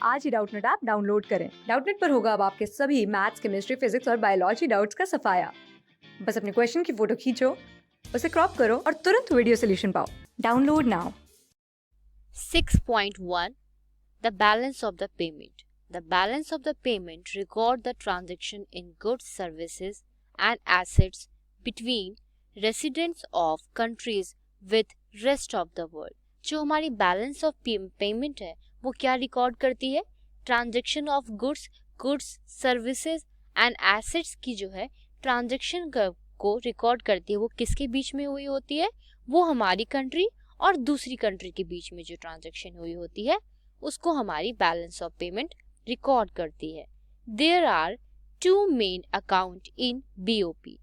आज ही Doubtnut app download करें। Doubtnut पर होगा अब आपके सभी मैथ्स, केमिस्ट्री, फिजिक्स और बायोलॉजी डाउट्स का सफाया। बस अपने क्वेश्चन की फोटो खींचो, उसे क्रॉप करो और तुरंत वीडियो सोल्यूशन पाओ। Download now. 6.1 The balance of the payment. The balance of the payment record the transaction in goods, services and assets between residents of countries with rest of the world. जो हमारी balance of payment है वो क्या record करती है? Transaction of goods services and assets की जो है ट्रांजेक्शन को रिकॉर्ड करती है। वो किसके बीच में हुई होती है? वो हमारी कंट्री और दूसरी कंट्री के बीच में जो ट्रांजेक्शन हुई होती है उसको हमारी बैलेंस ऑफ पेमेंट रिकॉर्ड करती है। There are two main account in BOP,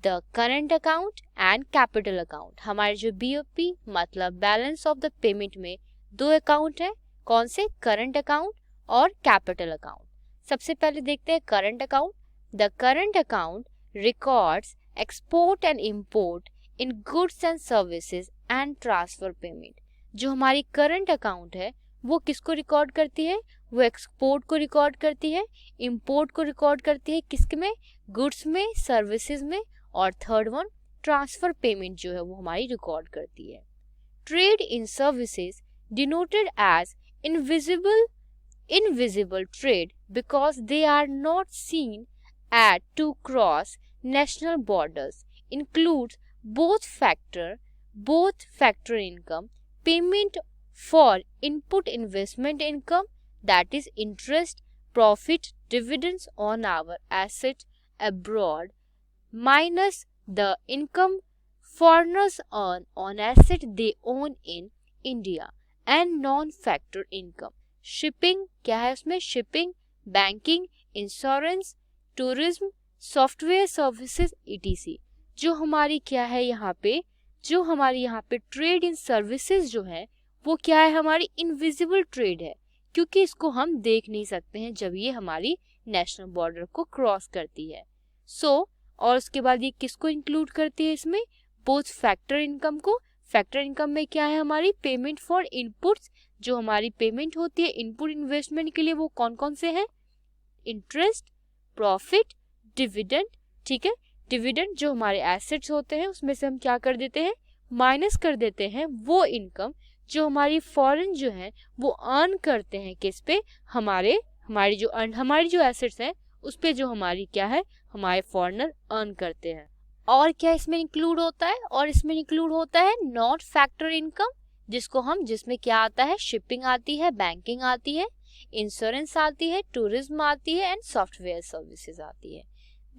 the current account and capital account. हमारे जो बीओपी मतलब बैलेंस ऑफ द पेमेंट में दो अकाउंट है। कौन से? करंट अकाउंट और कैपिटल अकाउंट। सबसे पहले देखते हैं current account. The current account records export and import in goods and services and transfer payment. जो हमारी करंट अकाउंट है वो किसको रिकॉर्ड करती है? वो एक्सपोर्ट को रिकॉर्ड करती है, इंपोर्ट को रिकॉर्ड करती है। किसके में? गुड्स में, सर्विसेज में। और थर्ड वन ट्रांसफर पेमेंट जो है वो हमारी रिकॉर्ड करती है। Trade in services denoted as invisible trade because they are not seen at to cross national borders includes both factor income, payment for input investment income, that is interest, profit, dividends on our assets abroad, minus the income foreigners earn on asset they own in India, and non-factor income. Shipping क्या है उसमें? Shipping, banking, insurance, tourism, software services etc. जो हमारी क्या है यहाँ पे? जो हमारी यहाँ पे ट्रेड इन सर्विसेज जो है वो क्या है? हमारी इनविजिबल ट्रेड है, क्योंकि इसको हम देख नहीं सकते हैं जब ये हमारी नेशनल बॉर्डर को क्रॉस करती है। और उसके बाद ये किसको इंक्लूड करती है इसमें? बोथ फैक्टर इनकम को। फैक्टर इनकम में क्या है? हमारी पेमेंट फॉर इनपुट्स। जो हमारी पेमेंट होती है इनपुट इन्वेस्टमेंट के लिए वो कौन कौन से हैं? Interest, profit, dividend. ठीक है, डिविडेंड जो हमारे एसेट्स होते हैं उसमें से हम क्या कर देते हैं? माइनस कर देते हैं वो इनकम जो हमारी फॉरेन जो है वो अर्न करते हैं। किस पे? हमारी जो एसेट्स हैं उस पे जो हमारी क्या है? हमारे फॉरेनर अर्न करते हैं। और क्या इसमें इंक्लूड होता है? और इसमें इंक्लूड होता है नॉट फैक्टर इनकम, जिसमें क्या आता है? शिपिंग आती है, बैंकिंग आती है, इंश्योरेंस आती है, टूरिज्म आती है एंड सॉफ्टवेयर सर्विसेज आती है।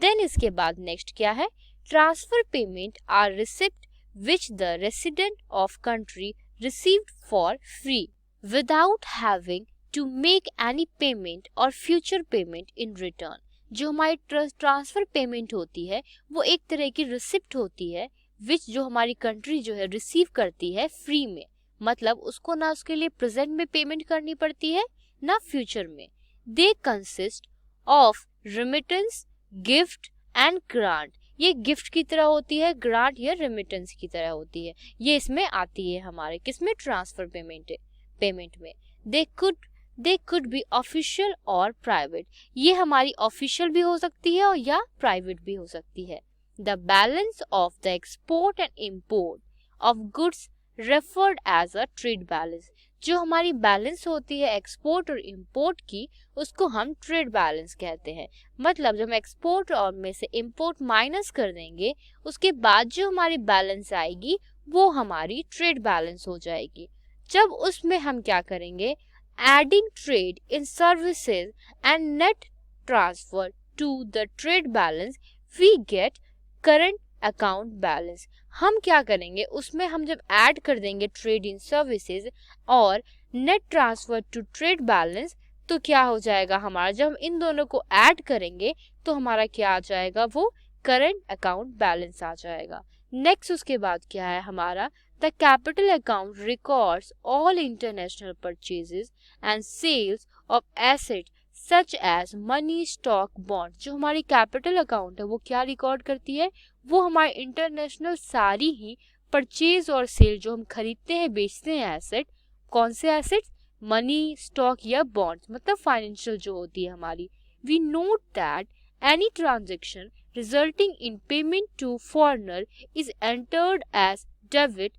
देन इसके बाद नेक्स्ट क्या है? Transfer payment are receipt which the resident of country received for free without having to make any payment और फ्यूचर पेमेंट इन रिटर्न। जो हमारी ट्रांसफर पेमेंट होती है वो एक तरह की रिसिप्ट होती है विच जो हमारी कंट्री जो है रिसीव करती है फ्री में। मतलब उसको ना उसके लिए प्रेजेंट में पेमेंट करनी पड़ती है ना फ्यूचर में। They consist of remittance, gift and grant. ये गिफ्ट की तरह होती है, ग्रांट या रेमिटेंस की तरह होती है। ये इसमें आती है हमारे किसमें? ट्रांसफर पेमेंट में। दे कुड बी ऑफिशियल और प्राइवेट। ये हमारी ऑफिशियल भी हो सकती है और या प्राइवेट भी हो सकती है। The balance of the export and import of goods referred as a trade balance. जो हमारी बैलेंस होती है एक्सपोर्ट और इंपोर्ट की उसको हम ट्रेड बैलेंस कहते हैं। मतलब जब हम एक्सपोर्ट और में से इंपोर्ट माइनस कर देंगे उसके बाद जो हमारी बैलेंस आएगी वो हमारी ट्रेड बैलेंस हो जाएगी। जब उसमें हम क्या करेंगे? Adding trade in services and net transfer to the trade balance we get current account balance. हम क्या करेंगे? उसमें हम जब ऐड कर देंगे ट्रेड इन सर्विसेज और net transfer to trade balance तो क्या हो जाएगा हमारा? जब हम इन दोनों को ऐड करेंगे तो हमारा क्या आ जाएगा? वो करंट अकाउंट बैलेंस आ जाएगा। नेक्स्ट उसके बाद क्या है हमारा? The capital account records all international purchases and sales of asset such as money, stock, bond. जो हमारी कैपिटल अकाउंट है वो क्या रिकॉर्ड करती है? वो हमारे इंटरनेशनल सारी ही परचेज और सेल जो हम खरीदते हैं बेचते हैं एसेट। कौन से एसेट्स? मनी, स्टॉक या बॉन्ड्स, मतलब फाइनेंशियल जो होती है हमारी. We note that any transaction resulting in payment to foreigner is entered as debit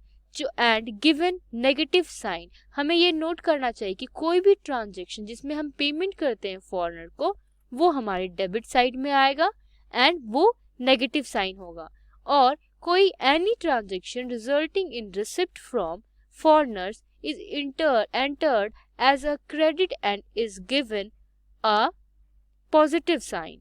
and given negative sign. हमें ये नोट करना चाहिए कि कोई भी ट्रांजेक्शन जिसमें हम पेमेंट करते हैं फॉरेनर को, वो हमारे डेबिट साइड में आएगा एंड वो नेगेटिव साइन होगा. और कोई any transaction resulting in receipt from foreigners is entered as a credit and is given a positive sign.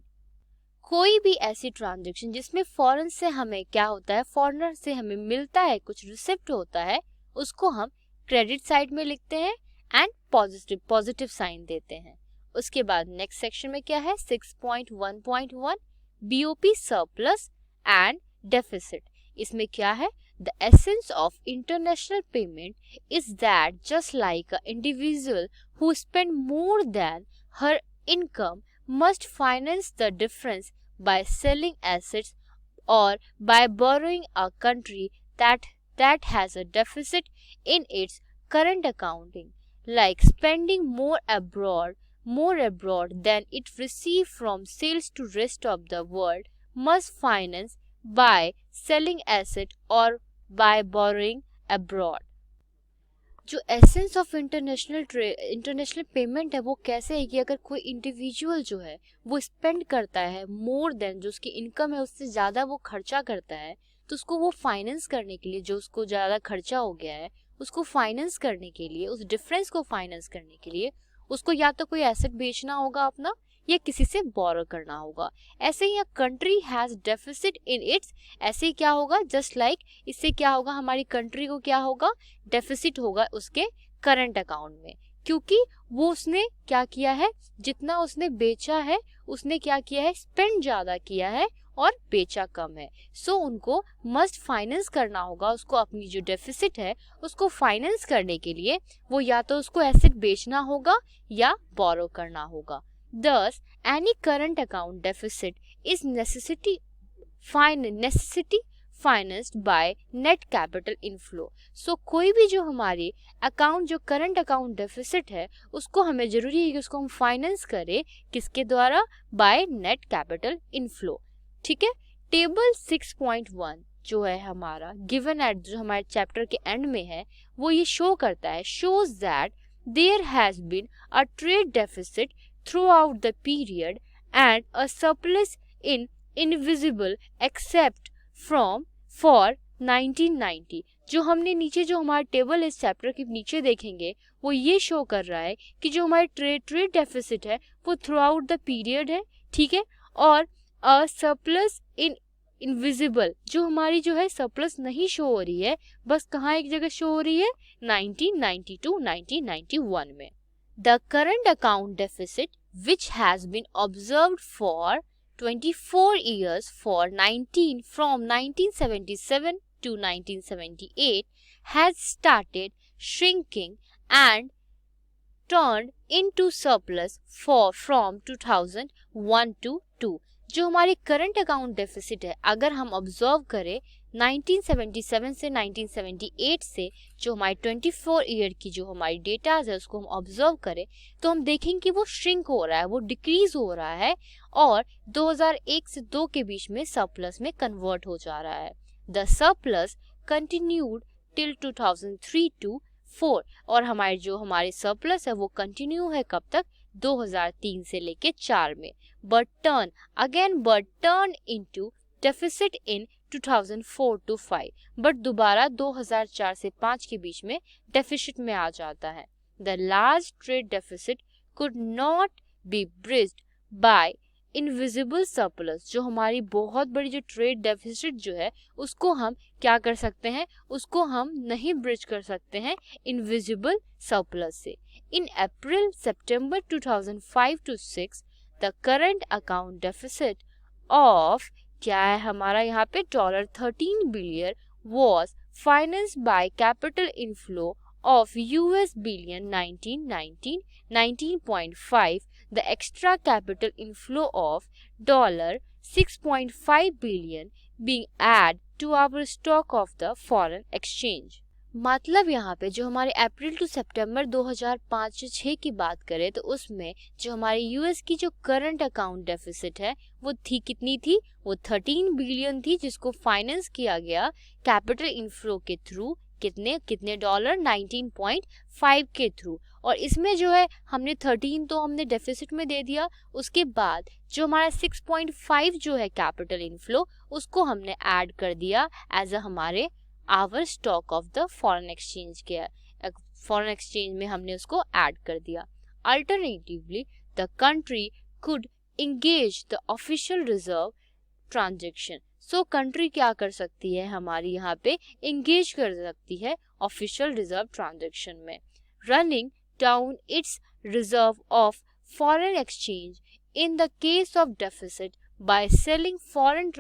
कोई भी ऐसी ट्रांजेक्शन जिसमें फॉरेन से हमें क्या होता है, फॉरेनर से हमें मिलता है, कुछ रिसिप्ट होता है, उसको हम क्रेडिट साइड में लिखते हैं एंड पॉजिटिव साइन देते हैं. उसके बाद नेक्स्ट सेक्शन में क्या है, 6.1.1 बीओपी सरप्लस एंड डेफिसिट. इसमें क्या है, the essence of international payment is that just like an individual who spend more than her income must finance the difference by selling assets or by borrowing, a country that has a deficit in its current accounting, like spending more abroad than it receives from sales to rest of the world, must finance by selling asset or by borrowing abroad. जो essence of international payment है वो कैसे है कि अगर कोई individual जो है वो स्पेंड करता है मोर देन, जो उसकी इनकम है उससे ज़्यादा वो खर्चा करता है, तो उसको वो फाइनेंस करने के लिए, जो उसको ज़्यादा खर्चा हो गया है उसको फाइनेंस करने के लिए, उस डिफरेंस को फाइनेंस करने के लिए उसको या तो कोई एसेट बेचना होगा अपना या किसी से बोरो करना होगा. ऐसे ही country has deficit in its, ऐसे ही क्या होगा, जस्ट लाइक इससे क्या होगा, हमारी कंट्री को क्या होगा, डेफिसिट होगा उसके करंट अकाउंट में, क्योंकि वो उसने क्या किया है, जितना उसने बेचा है उसने क्या किया है, स्पेंड ज्यादा किया है और बेचा कम है. सो उनको मस्ट फाइनेंस करना होगा, उसको अपनी जो डेफिसिट है उसको फाइनेंस करने के लिए वो या तो उसको एसेट बेचना होगा या बोरो करना होगा. Thus, any current account deficit is necessity financed by net capital inflow. So कोई भी जो हमारी अकाउंट, जो करंट अकाउंट डेफिसिट है उसको हमें जरूरी है कि उसको हम फाइनेंस करें किसके द्वारा, बाय नेट कैपिटल इनफ्लो. ठीक है. टेबल 6.1 जो है हमारा गिवन एट, जो हमारे चैप्टर के एंड में है, वो ये शो करता है, shows that there has been a trade deficit throughout the period and a surplus in invisible except for 1990. जो हमने नीचे जो हमारा टेबल इस चैप्टर के नीचे देखेंगे वो ये शो कर रहा है कि जो हमारे ट्रेड डेफिसिट है वो थ्रू आउट द पीरियड है. ठीक है. और अ सरप्लस इन इनविजिबल, जो हमारी जो है सरप्लस नहीं शो हो रही है, बस कहाँ एक जगह शो हो रही है, 1992-1991 में. The current account deficit, which has been observed for 24 years from 1977 to 1978, has started shrinking and turned into surplus from 2001 to 2. जो हमारी करंट अकाउंट डेफिसिट है, अगर हम ऑब्जर्व करें 1977 से 1978 से, जो हमारी 24 ईयर की जो हमारी डेटाज है उसको हम ऑब्जर्व करें तो हम देखेंगे कि वो श्रिंक हो रहा है, वो डिक्रीज हो रहा है और 2001 से 2 के बीच में सरप्लस में कन्वर्ट हो जा रहा है. The surplus continued till 2003 to 4, और हमारे सरप्लस है वो कंटिन्यू है कब तक, 2003 से लेके 4 में, but turn into deficit in 2004 to 5, but दोबारा 2004 से 5 के बीच में डेफिसिट में आ जाता है. The large trade deficit could not be bridged by invisible surplus, जो हमारी बहुत बड़ी जो ट्रेड डेफिसिट जो है उसको हम क्या कर सकते हैं, उसको हम नहीं ब्रिज कर सकते हैं इनविजिबल सरप्लस से. In April September 2005 to 6 the current account deficit of क्या है हमारा यहाँ पे $13 billion was finance by capital inflow of US billion 19.5, the extra capital inflow of $6.5 billion being added to our stock of the foreign exchange. मतलब यहाँ पे जो हमारे अप्रैल टू सितंबर 2005-6 की बात करें तो उसमें जो हमारी यूएस की जो करंट अकाउंट डेफिसिट है वो थी कितनी थी, वो 13 बिलियन थी, जिसको फाइनेंस किया गया कैपिटल इनफ्लो के थ्रू, कितने कितने डॉलर, 19.5 के थ्रू। और इसमें जो है हमने 13 तो हमने डेफिसिट में दे दिया, उसके बाद जो हमारा 6.5 जो है कैपिटल इनफ्लो उसको हमने ऐड कर दिया एज अ हमारे our stock of the foreign exchange के, फॉरेन एक्सचेंज में हमने उसको ऐड कर दिया। Alternatively the country could engage the official reserve transaction. So country क्या कर सकती है, हमारी यहाँ पे इंगेज कर सकती है ऑफिशियल रिजर्व ट्रांजेक्शन में, running down it's reserve of foreign exchange in the case of deficit by selling foreign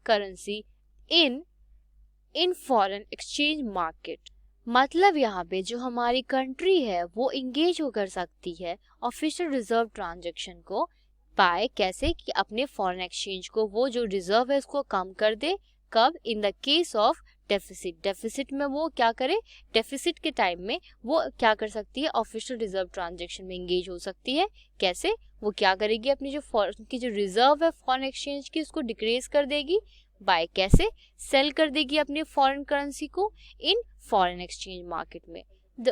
currency in foreign exchange market. मतलब यहाँ पे जो हमारी कंट्री है वो इंगेज हो कर सकती है ऑफिशियल रिजर्व ट्रांजैक्शन को बाय कैसे कि अपने फॉरेन एक्सचेंज को वो जो रिजर्व है उसको कम कर दे, कब, in the case of deficit में वो क्या करे, डेफिसिट के टाइम में वो क्या कर सकती है, ऑफिशियल रिजर्व ट्रांजैक्शन में इंगेज हो सकती है। कैसे, वो क्या करेगी, अपनी जो रिजर्व है फॉरेन एक्सचेंज की उसको डिक्रीज कर देगी, बाय कैसे, सेल कर देगी अपनी फॉरेन करेंसी को इन फॉरेन एक्सचेंज मार्केट में।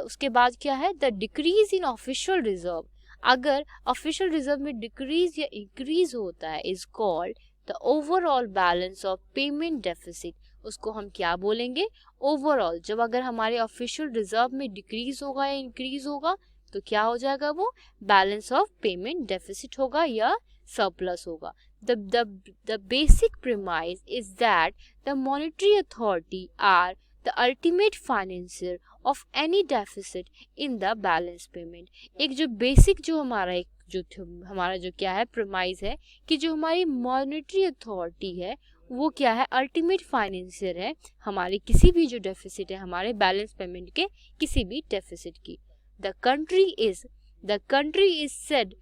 उसके बाद क्या है, the decrease in official reserve, अगर ऑफिशियल रिजर्व में डिक्रीज या इंक्रीज होता है is called the overall balance of payment deficit. उसको हम क्या बोलेंगे, ओवरऑल। जब अगर हमारे ऑफिशियल रिजर्व में डिक्रीज होगा या इंक्रीज होगा तो क्या हो जाएगा, वो बैलेंस ऑफ पेमेंट डेफिसिट होगा या सरप्लस होगा। The basic premise is that the monetary authority are the ultimate financier of any deficit in the balance payment। एक जो बेसिक जो हमारा जो क्या है प्रेमाइज है कि जो हमारी मॉनेटरी अथॉरिटी है वो क्या है, अल्टीमेट फाइनेंसियर है हमारी किसी भी जो डेफिसिट है हमारे बैलेंस पेमेंट के किसी भी डेफिसिट की। The country is said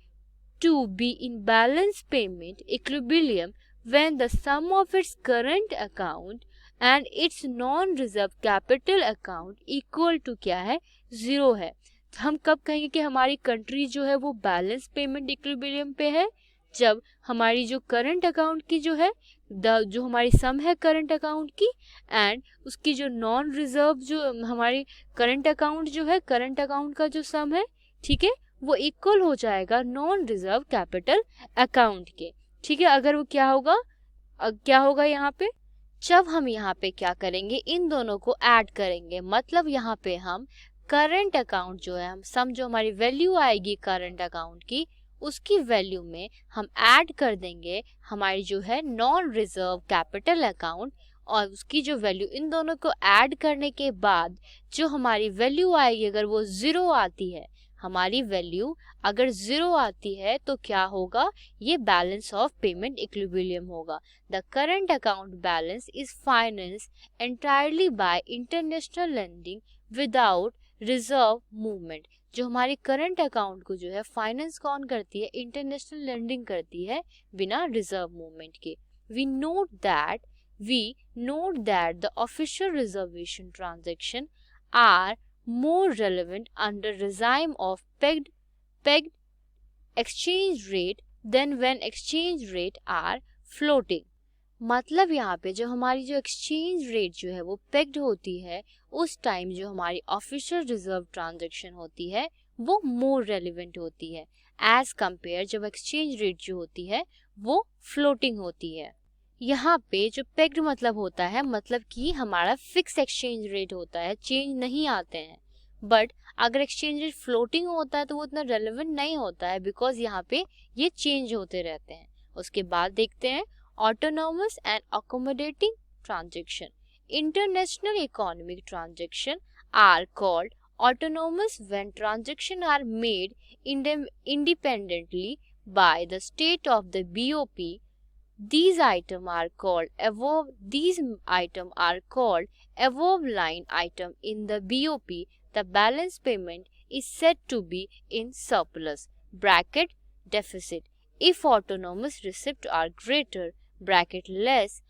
to be in balance payment equilibrium when the sum of its current account and its non-reserve capital account equal to क्या है, 0 है। हम कब कहेंगे कि हमारी कंट्री जो है वो बैलेंस पेमेंट इक्विलिब्रियम पे है, जब हमारी जो करंट अकाउंट की जो है जो हमारी सम है करंट अकाउंट की एंड उसकी जो नॉन रिजर्व जो हमारी करंट अकाउंट जो है, करंट अकाउंट का जो सम है, ठीक है, वो इक्वल हो जाएगा नॉन रिजर्व कैपिटल अकाउंट के। ठीक है, अगर वो क्या होगा यहाँ पे, जब हम यहाँ पे क्या करेंगे, इन दोनों को ऐड करेंगे, मतलब यहाँ पे हम करंट अकाउंट जो है, हम सम जो हमारी वैल्यू आएगी करंट अकाउंट की उसकी वैल्यू में हम ऐड कर देंगे हमारी जो है नॉन रिजर्व कैपिटल अकाउंट, और उसकी जो वैल्यू, इन दोनों को ऐड करने के बाद जो हमारी वैल्यू आएगी अगर वो 0 आती है, हमारी वैल्यू अगर 0 आती है तो क्या होगा, ये बैलेंस ऑफ पेमेंट इक्विलिब्रियम होगा। The current account balance is financed entirely bye international lending without reserve movement. जो हमारी करंट अकाउंट को जो है फाइनेंस कौन करती है, इंटरनेशनल लेंडिंग करती है बिना रिजर्व मूवमेंट के। We note that the official reservation transaction are more relevant under regime of pegged exchange rate than when exchange rate are floating। मतलब यहाँ पे जो हमारी जो एक्सचेंज रेट जो है वो पेग्ड होती है, उस टाइम जो हमारी ऑफिशियल रिजर्व ट्रांजैक्शन होती है वो मोर रेलिवेंट होती है एज कंपेयर जब एक्सचेंज रेट जो होती है वो फ्लोटिंग होती है। यहाँ पे जो पेग्ड मतलब होता है, मतलब कि हमारा फिक्स एक्सचेंज रेट होता है, चेंज नहीं आते हैं। बट अगर एक्सचेंज रेट फ्लोटिंग होता है तो वो इतना रेलेवेंट नहीं होता है, बिकॉज यहाँ पे ये चेंज होते रहते हैं। उसके बाद देखते हैं autonomous and accommodating transaction. International economic transaction are called autonomous when transactions are made independently by the state of the BOP. These items are called above line item in the BOP. The balance payment is said to be in surplus bracket deficit if autonomous receipts are greater bracket less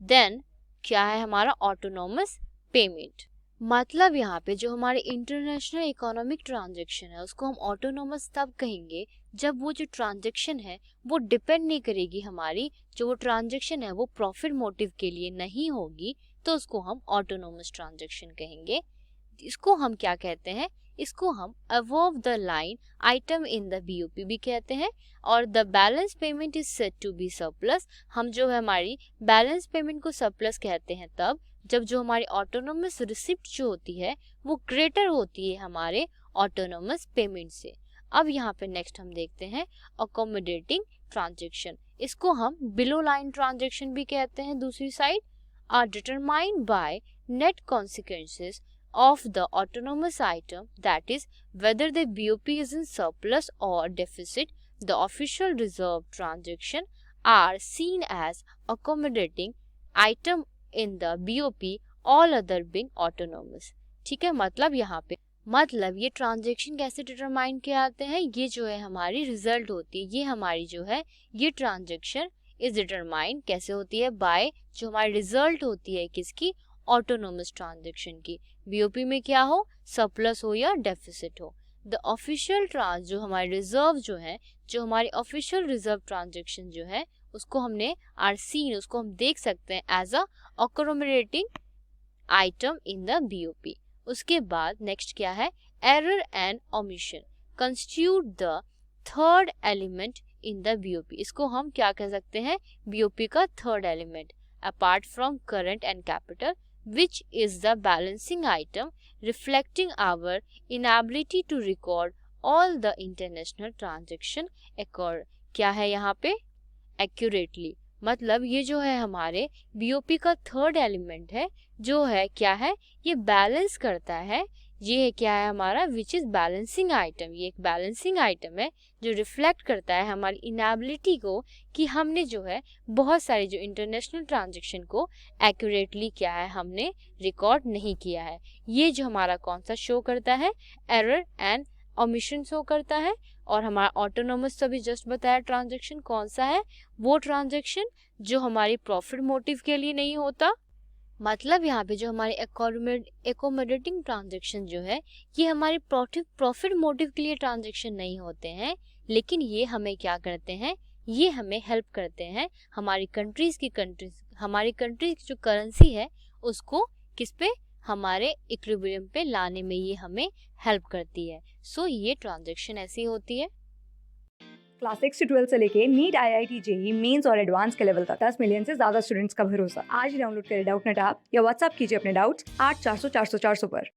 then क्या है हमारा autonomous payment. मतलब यहाँ पे जो हमारे international economic transaction है उसको हम ऑटोनोमस तब कहेंगे जब वो जो ट्रांजैक्शन है वो डिपेंड नहीं करेगी हमारी, जो वो ट्रांजैक्शन है वो प्रॉफिट मोटिव के लिए नहीं होगी, तो उसको हम ऑटोनोमस ट्रांजैक्शन कहेंगे। इसको हम क्या कहते हैं, इसको हम above the line item in the BOP भी कहते हैं। और the balance payment is said to be surplus, हम जो है हमारी बैलेंस पेमेंट को सरप्लस कहते हैं तब जब जो हमारी ऑटोनोमस रिसिप्ट जो होती है वो ग्रेटर होती है हमारे ऑटोनोमस पेमेंट से। अब यहाँ पे नेक्स्ट हम देखते हैं अकोमोडेटिंग ट्रांजैक्शन, इसको हम बिलो लाइन ट्रांजैक्शन भी कहते हैं। दूसरी side are determined by net consequences of the autonomous item, that is whether the BOP is in surplus or deficit. The official reserve transaction are seen as accommodating item in the BOP, all other being autonomous। ठीक है, मतलब यहाँ पे मतलब ये transaction कैसे determine किए जाते हैं, ये जो है हमारी रिजल्ट होती है, ये हमारी जो है ये ट्रांजेक्शन इज डिटरमाइन कैसे होती है, बाय जो हमारी रिजल्ट होती है किसकी, ऑटोनोमस ट्रांजैक्शन की। बीओपी में क्या हो, सरप्लस हो या डेफिसिट हो। द ऑफिशियल ट्रांस जो हमारे रिजर्व जो है, जो हमारी ऑफिशियल रिजर्व ट्रांजैक्शन जो है उसको हमने आर सीन, उसको हम देख सकते हैं as a accommodating item in the BOP. उसके बाद नेक्स्ट क्या है, error and omission constitute the third element in the BOP. इसको हम क्या कह सकते हैं, बीओपी का third element apart from current and capital, which is the balancing item reflecting our inability to record all the international transaction occur। क्या है यहाँ पे, accurately, मतलब ये जो है हमारे बीओपी का थर्ड एलिमेंट है, जो है क्या है, ये बैलेंस करता है, ये क्या है हमारा विच इज बैलेंसिंग आइटम, ये एक बैलेंसिंग आइटम है जो रिफ्लेक्ट करता है हमारी इनएबिलिटी को कि हमने जो है बहुत सारे जो इंटरनेशनल ट्रांजैक्शन को एक्यूरेटली क्या है हमने रिकॉर्ड नहीं किया है। ये जो हमारा कौन सा शो करता है, एरर एंड ओमिशन शो करता है। और हमारा ऑटोनोमस तो अभी जस्ट बताया ट्रांजैक्शन कौन सा है, वो ट्रांजैक्शन जो हमारी प्रॉफिट मोटिव के लिए नहीं होता। मतलब यहाँ पे जो हमारे एकोमोडेटिंग ट्रांजैक्शन जो है ये हमारे प्रॉफिट मोटिव के लिए ट्रांजैक्शन नहीं होते हैं, लेकिन ये हमें क्या करते हैं, ये हमें हेल्प करते हैं हमारी कंट्रीज की जो करेंसी है उसको किस पे, हमारे इक्विलिब्रियम पे लाने में ये हमें हेल्प करती है। सो ये ट्रांजैक्शन ऐसी होती है। क्लास 6 से 12 से लेके नीट, IIT, जेई मेंस और एडवांस के लेवल तक 10 मिलियन से ज्यादा स्टूडेंट्स का भरोसा। आज ही डाउनलोड करें डाउटनेट ऐप या व्हाट्सएप कीजिए अपने डाउट्स 8400 400 400 पर।